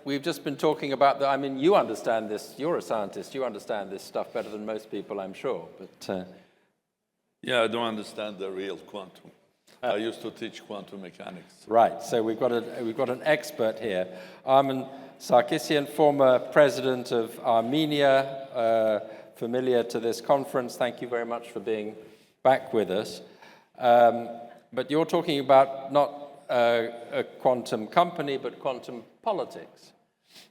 we've just been talking about I mean, you understand this. You're a scientist. You understand this stuff better than most people, I'm sure. But yeah, I don't understand the real quantum. I used to teach quantum mechanics. Right. So we've got an expert here. Armen Sarkisian, former president of Armenia, familiar to this conference. Thank you very much for being back with us. But you're talking about not a quantum company, but quantum politics.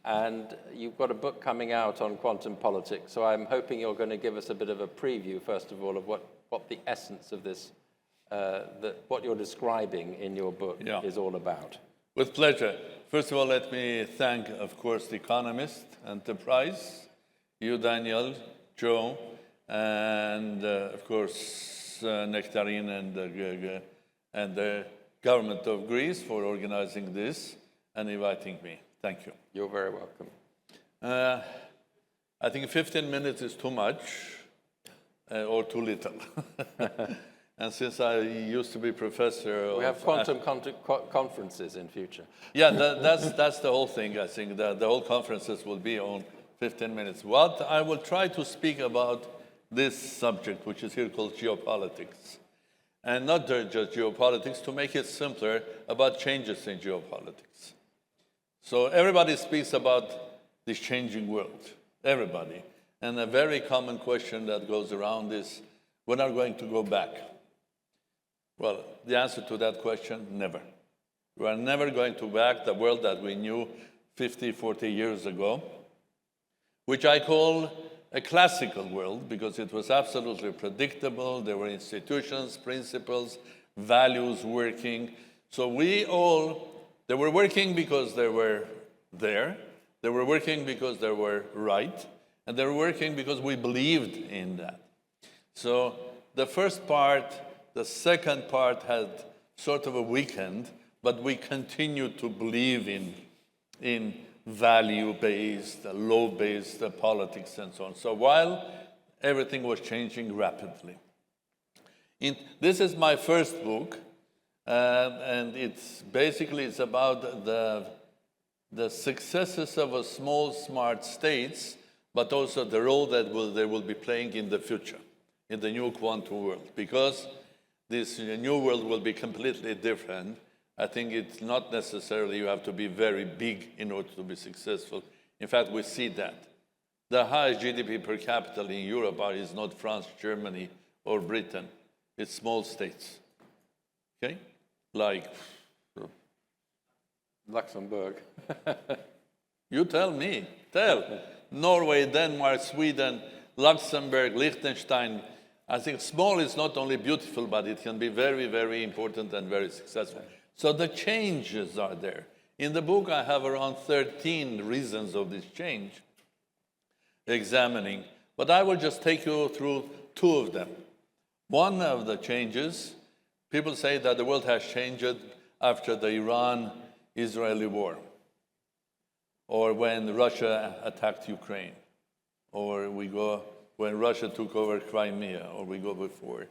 And you've got a book coming out on quantum politics. So I'm hoping you're going to give us a bit of a preview, first of all, of what the essence of this, what you're describing in your book is all about. With pleasure. First of all, let me thank, of course, the Economist Enterprise, you, Daniel, Joe, and of course, Nectarine and the government of Greece for organizing this and inviting me. Thank you. You're very welcome. I think 15 minutes is too much or too little. And since I used to be professor... We have quantum conferences in future. Yeah, that's the whole thing, I think. The whole conferences will be on 15 minutes. What I will try to speak about this subject, which is here called geopolitics. And not just geopolitics, to make it simpler, about changes in geopolitics. So everybody speaks about this changing world, everybody. And a very common question that goes around is, when are we going to go back? Well, the answer to that question, never. We are never going to back the world that we knew 50, 40 years ago, which I call a classical world because it was absolutely predictable. There were institutions, principles, values working. So they were working because they were there. They were working because they were right. And they were working because we believed in that. So the first part, the second part had sort of a weekend, but we continued to believe in value-based, law-based politics and so on. So while everything was changing rapidly. This is my first book, and it's about the successes of a small, smart states, but also the role that they will be playing in the future, in the new quantum world. Because this new world will be completely different. I think it's not necessarily you have to be very big in order to be successful. In fact, we see that. The highest GDP per capita in Europe is not France, Germany, or Britain. It's small states. Okay? Like Luxembourg. You tell me. Tell. Norway, Denmark, Sweden, Luxembourg, Liechtenstein. I think small is not only beautiful, but it can be very, very important and very successful. So the changes are there. In the book, I have around 13 reasons of this change examining, but I will just take you through two of them. One of the changes, people say that the world has changed after the Iran-Israeli war, or when Russia attacked Ukraine, or when Russia took over Crimea, or we go before.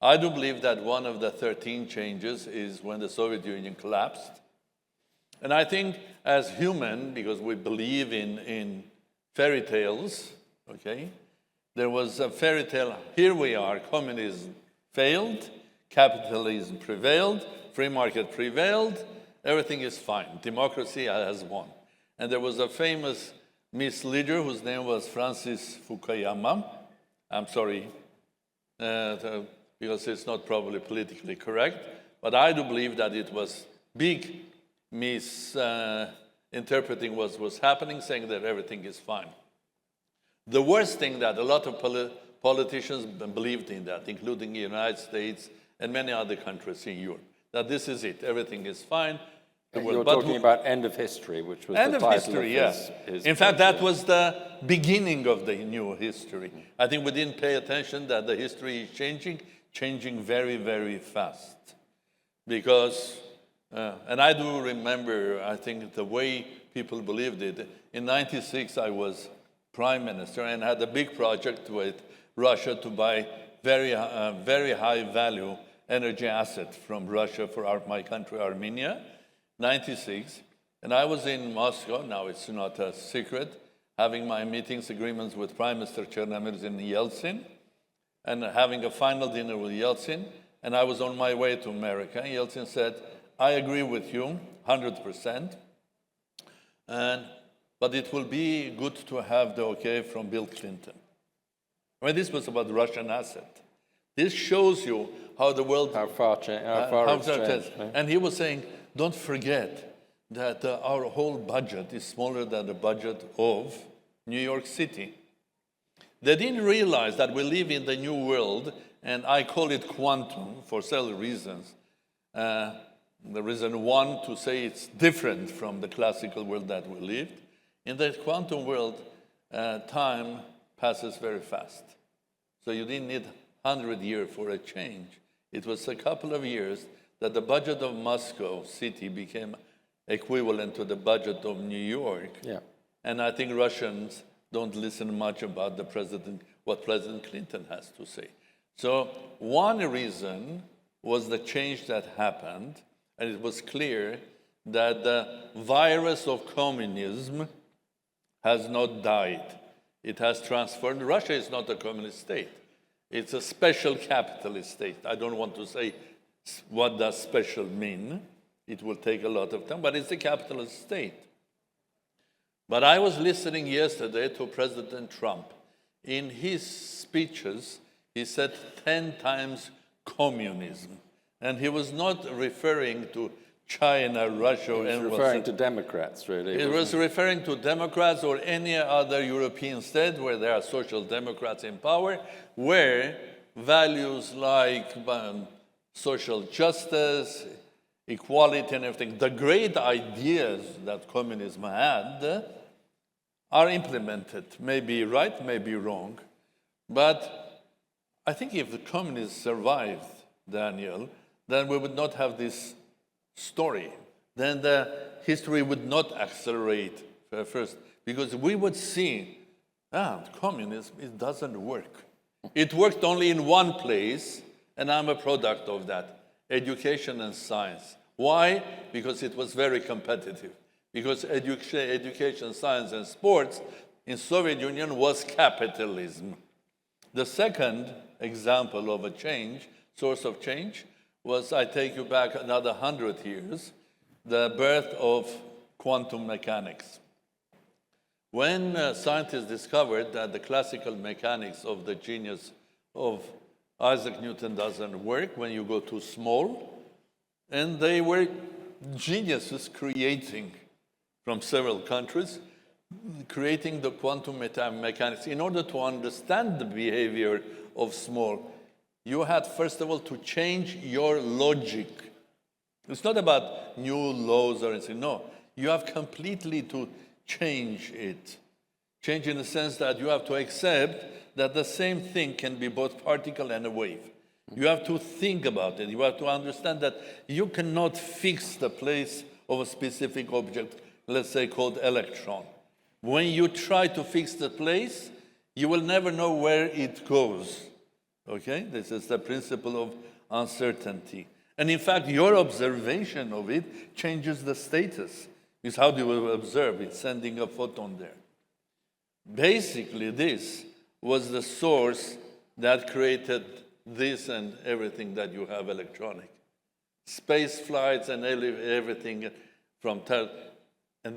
I do believe that one of the 13 changes is when the Soviet Union collapsed. And I think as human, because we believe in fairy tales, okay, there was a fairy tale, here we are, communism failed, capitalism prevailed, free market prevailed, everything is fine, democracy has won. And there was a famous Miss leader whose name was Francis Fukuyama. I'm sorry, because it's not probably politically correct, but I do believe that it was big misinterpreting what was happening, saying that everything is fine. The worst thing that a lot of politicians believed in that, including the United States and many other countries in Europe, that this is it, everything is fine. You're talking about End of History, which was End the of title History, of yes. his In fact, book, that was the beginning of the new history. I think we didn't pay attention that the history is changing very, very fast. Because, and I do remember, I think, the way people believed it. In '96, I was prime minister and had a big project with Russia to buy very high value energy asset from Russia for my country, Armenia. '96. And I was in Moscow, now it's not a secret, having my meetings, agreements with Prime Minister Chernomyrdin and Yeltsin, and having a final dinner with Yeltsin, and I was on my way to America. Yeltsin said, I agree with you 100%, but it will be good to have the okay from Bill Clinton. I mean, this was about Russian asset. This shows you how the world... How far it's changed. Right? And he was saying, don't forget that our whole budget is smaller than the budget of New York City. They didn't realize that we live in the new world, and I call it quantum for several reasons. The reason one, to say it's different from the classical world that we lived. In the quantum world, time passes very fast. So you didn't need 100 years for a change. It was a couple of years that the budget of Moscow city became equivalent to the budget of New York. Yeah. And I think Russians don't listen much about what President Clinton has to say. So one reason was the change that happened, and it was clear that the virus of communism has not died. It has transformed. Russia is not a communist state. It's a special capitalist state. I don't want to say what does special mean. It will take a lot of time, but it's a capitalist state. But I was listening yesterday to President Trump. In his speeches, he said 10 times communism. And he was not referring to China, Russia, He was referring to Democrats, really. He was referring to Democrats or any other European state where there are social democrats in power, where values like social justice, equality and everything, the great ideas that communism had, are implemented. Maybe right, maybe wrong. But I think if the communists survived, Daniel, then we would not have this story. Then the history would not accelerate first, because we would see, communism, it doesn't work. It worked only in one place, and I'm a product of that, education and science. Why? Because it was very competitive. Because education, science, and sports in Soviet Union was capitalism. The second example of a change, source of change, was, I take you back another 100 years, the birth of quantum mechanics. When scientists discovered that the classical mechanics of the genius of Isaac Newton doesn't work when you go too small, and they were geniuses creating from several countries, creating the quantum mechanics. In order to understand the behavior of small, you had, first of all, to change your logic. It's not about new laws or anything, no. You have completely to change it. Change in the sense that you have to accept that the same thing can be both particle and a wave. You have to think about it. You have to understand that you cannot fix the place of a specific object, let's say called electron. When you try to fix the place, you will never know where it goes. Okay? This is the principle of uncertainty. And in fact, your observation of it changes the status. It's how do you observe it, sending a photon there. Basically, this was the source that created this and everything that you have electronic. Space flights and everything from...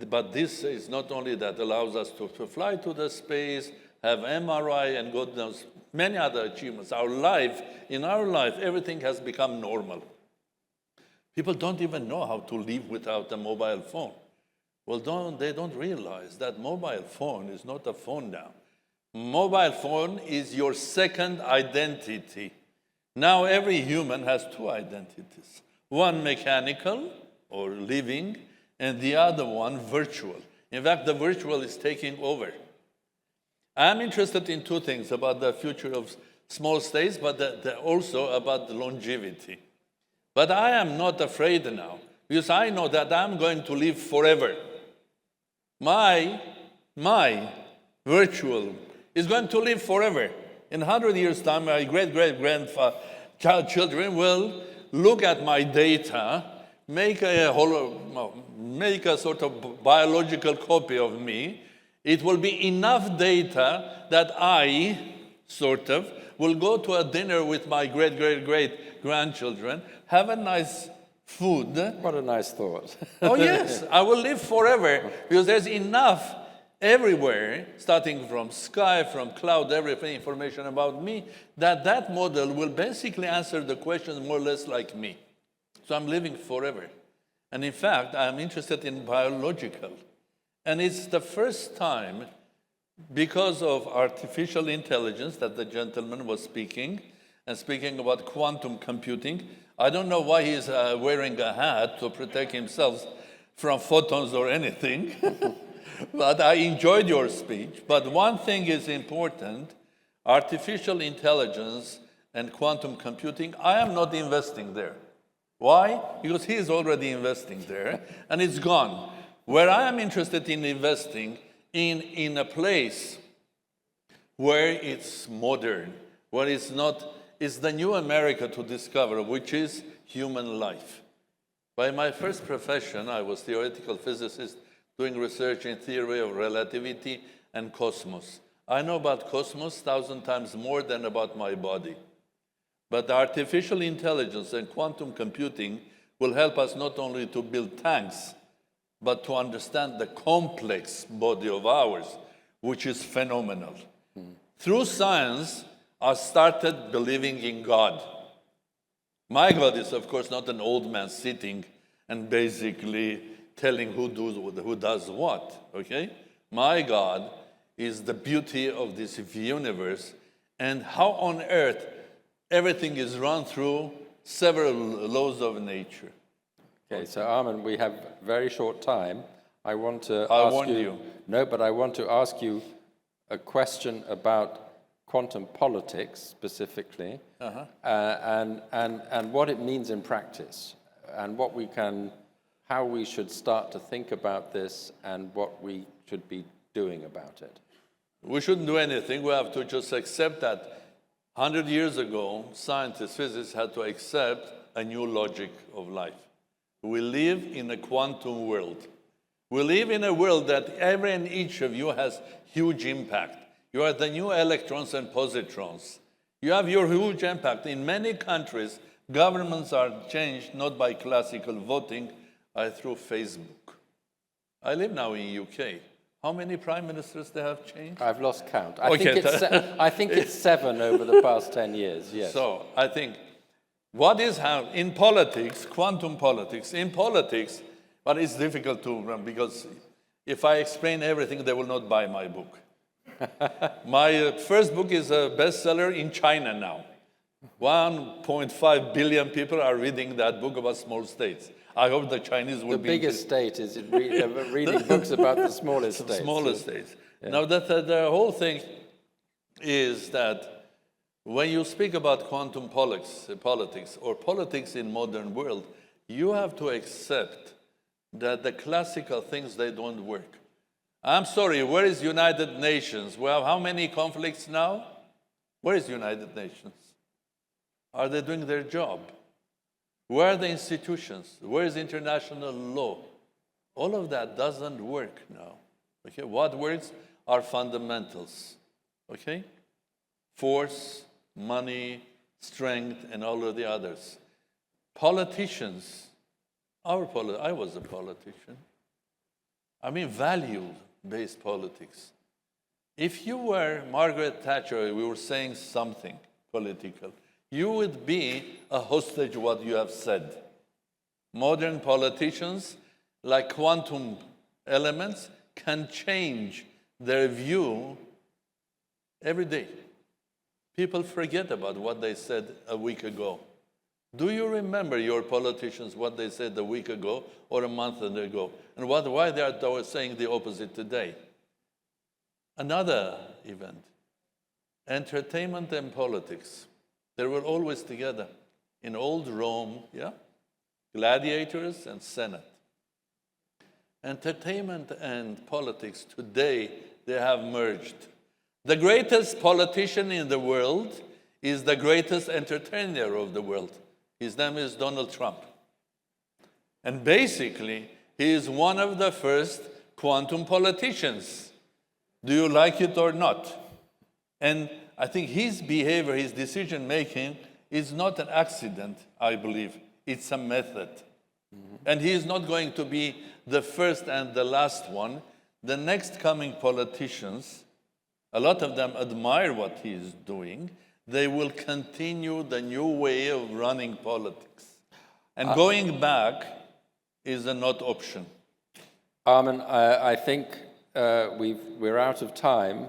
But this is not only that allows us to fly to the space, have MRI, and God knows many other achievements. In our life, everything has become normal. People don't even know how to live without a mobile phone. Well, they don't realize that mobile phone is not a phone now. Mobile phone is your second identity. Now every human has two identities. One mechanical or living, and the other one virtual. In fact, the virtual is taking over. I'm interested in two things about the future of small states, but also about the longevity. But I am not afraid now, because I know that I'm going to live forever. My virtual is going to live forever. In 100 years' time, my great-great-grandchildren will look at my data, make make a sort of biological copy of me, it will be enough data that I, will go to a dinner with my great-great-great-grandchildren, have a nice food. What a nice thought. Oh, yes, I will live forever because there's enough everywhere, starting from sky, from cloud, everything, information about me, that model will basically answer the question more or less like me. So I'm living forever. And in fact, I'm interested in biological. And it's the first time, because of artificial intelligence that the gentleman was speaking, and speaking about quantum computing, I don't know why he's wearing a hat to protect himself from photons or anything, but I enjoyed your speech. But one thing is important, artificial intelligence and quantum computing, I am not investing there. Why? Because he is already investing there, and it's gone. Where I am interested in investing in a place where it's modern, where it's not, it's the new America to discover, which is human life. By my first profession, I was theoretical physicist doing research in theory of relativity and cosmos. I know about cosmos 1,000 times more than about my body. But artificial intelligence and quantum computing will help us not only to build tanks, but to understand the complex body of ours, which is phenomenal. Through science, I started believing in God. My God is, of course, not an old man sitting and basically telling who does what, okay? My God is the beauty of this universe and how on earth everything is run through several laws of nature. Okay, so Armin, we have very short time. I want to I ask warned you. No, but I want to ask you a question about quantum politics specifically, and what it means in practice, and how we should start to think about this, and what we should be doing about it. We shouldn't do anything. We have to just accept that 100 years ago, scientists, physicists had to accept a new logic of life. We live in a quantum world. We live in a world that every and each of you has huge impact. You are the new electrons and positrons. You have your huge impact. In many countries, governments are changed not by classical voting, but through Facebook. I live now in UK. How many prime ministers they have changed? I've lost count. I think it's 7 over the past 10 years, yes. So I think what is happening in politics, quantum politics, but it's difficult to run because if I explain everything, they will not buy my book. My first book is a bestseller in China now. 1.5 billion people are reading that book about small states. I hope the Chinese will the be... The biggest state is reading books about the smallest states. Smallest states. Yeah. Now, the whole thing is that when you speak about quantum politics or politics in modern world, you have to accept that the classical things, they don't work. I'm sorry, where is United Nations? We have how many conflicts now? Where is United Nations? Are they doing their job? Where are the institutions? Where is international law? All of that doesn't work now. Okay, what works are fundamentals. Okay? Force, money, strength, and all of the others. Politicians, I was a politician. I mean, value-based politics. If you were Margaret Thatcher, we were saying something political, you would be a hostage to what you have said. Modern politicians, like quantum elements, can change their view every day. People forget about what they said a week ago. Do you remember your politicians, what they said a week ago or a month ago? And why they are saying the opposite today? Another event, entertainment and politics. They were always together. In old Rome, yeah? Gladiators and Senate. Entertainment and politics, today, they have merged. The greatest politician in the world is the greatest entertainer of the world. His name is Donald Trump. And basically, he is one of the first quantum politicians. Do you like it or not? And I think his behavior, his decision-making is not an accident, I believe. It's a method. And he is not going to be the first and the last one. The next coming politicians, a lot of them admire what he is doing. They will continue the new way of running politics. And going back is a not option. Armin, I think we're out of time.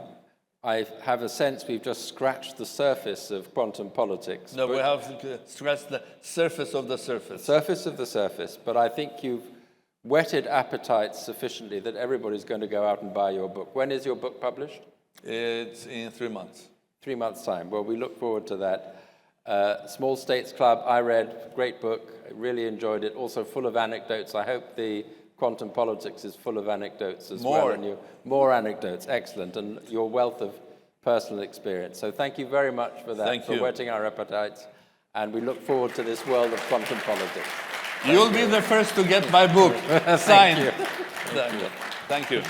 I have a sense we've just scratched the surface of quantum politics. No, we have to scratch the surface of the surface. Surface of the surface, but I think you've whetted appetites sufficiently that everybody's going to go out and buy your book. When is your book published? It's in 3 months. 3 months' time. Well, we look forward to that. Small States Club, I read, great book, I really enjoyed it, also full of anecdotes. I hope the Quantum Politics is full of anecdotes as well. And more anecdotes, excellent, and your wealth of personal experience. So thank you very much for that, for whetting our appetites, and we look forward to this world of quantum politics. You'll be the first to get my book signed. Thank you. Thank you.